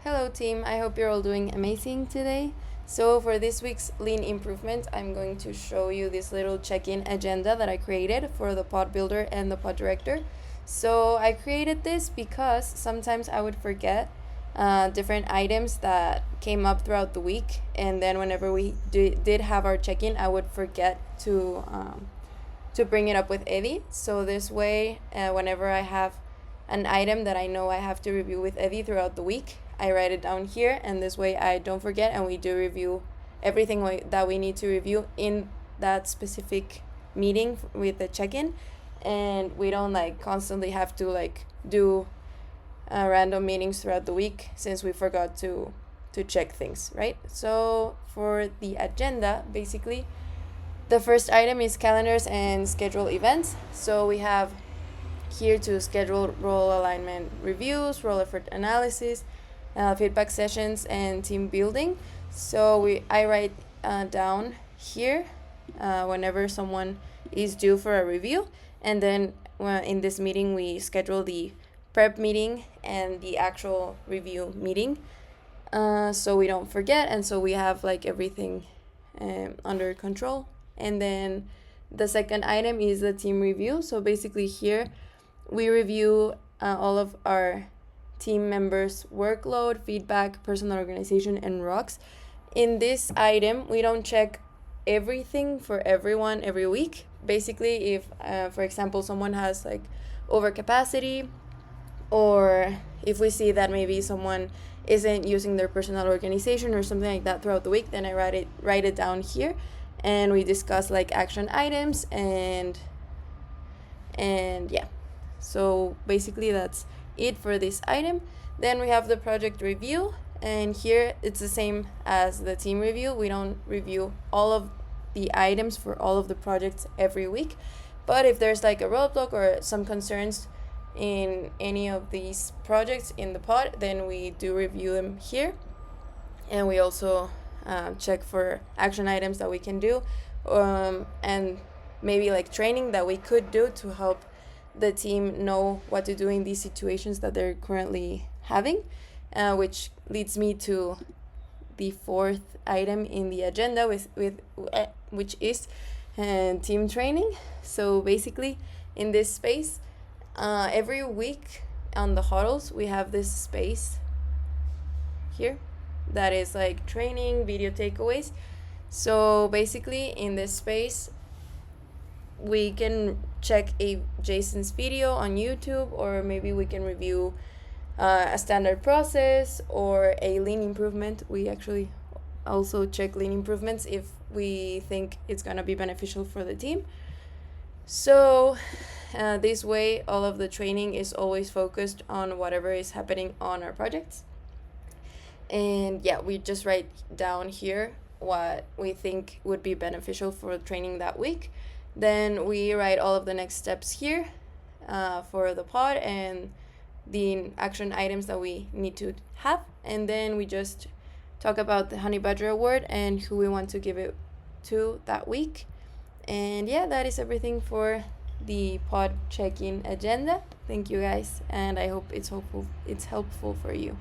Hello team, I hope you're all doing amazing today. So for this week's lean improvement, I'm going to show you this little check-in agenda that I created for the pod builder and the pod director. So I created this because sometimes I would forget different items that came up throughout the week, and then whenever we did have our check-in, I would forget to bring it up with Eddie. So this way, whenever I have an item that I know I have to review with Eddie throughout the week, I write it down here, and this way I don't forget, and we do review everything that we need to review in that specific meeting with the check-in, and we don't constantly have to do random meetings throughout the week since we forgot to check things, right? So for the agenda, basically the first item is calendars and schedule events. So we have here to schedule role alignment reviews, role effort analysis, feedback sessions, and team building. So I write down here whenever someone is due for a review, and then in this meeting we schedule the prep meeting and the actual review meeting, so we don't forget, and so we have everything under control. And then the second item is the team review. So basically here we review all of our team members' workload, feedback, personal organization, and rocks. In this item, we don't check everything for everyone every week. Basically, if, for example, someone has overcapacity, or if we see that maybe someone isn't using their personal organization or something like that throughout the week, then I write it down here, and we discuss action items and yeah. So basically that's it for this item. Then we have the project review, and here it's the same as the team review. We don't review all of the items for all of the projects every week, but if there's a roadblock or some concerns in any of these projects in the pod, then we do review them here, and we also check for action items that we can do, and maybe training that we could do to help the team know what to do in these situations that they're currently having, which leads me to the fourth item in the agenda, which is team training. So basically in this space, every week on the huddles we have this space here that is training video takeaways. So basically in this space we can check Jason's video on YouTube, or maybe we can review a standard process or a lean improvement. We actually also check lean improvements if we think it's gonna be beneficial for the team. So this way all of the training is always focused on whatever is happening on our projects. And yeah, we just write down here what we think would be beneficial for training that week. Then we write all of the next steps here for the pod and the action items that we need to have. And then we just talk about the Honey Badger Award and who we want to give it to that week. And yeah, that is everything for the pod check-in agenda. Thank you guys, and I hope it's helpful for you.